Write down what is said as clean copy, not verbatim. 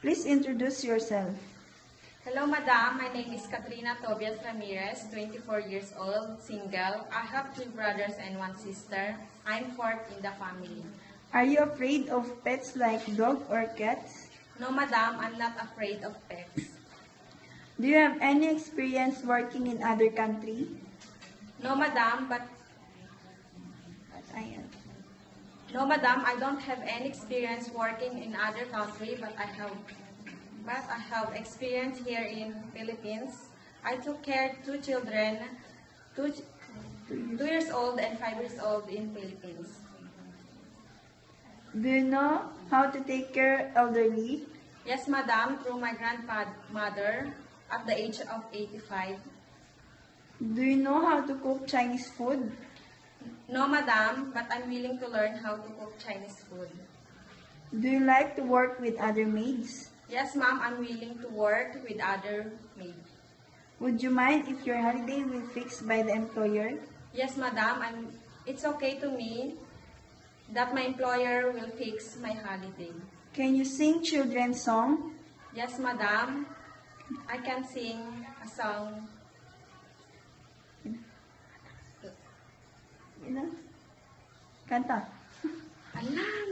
Please introduce yourself. Hello, Madam. My name is Katrina Tobias Ramirez, 24 years old, single. I have 2 brothers and 1 sister. I'm 4th in the family. Are you afraid of pets like dog or cats? No, Madam, I'm not afraid of pets. Do you have any experience working in other country? No, Madam, I don't have any experience working in other country, but I have experience here in Philippines. I took care of 2 children, 2 years old and 5 years old in Philippines. Do you know how to take care elderly? Yes, Madam, through my grandmother at the age of 85. Do you know how to cook Chinese food? No, Madam, but I'm willing to learn how to cook Chinese food. Do you like to work with other maids? Yes, Ma'am, I'm willing to work with other maids. Would you mind if your holiday will fixed by the employer? Yes, Madam, it's okay to me that my employer will fix my holiday. Can you sing children's song? Yes, Madam, I can sing a song. Kanta. Alam!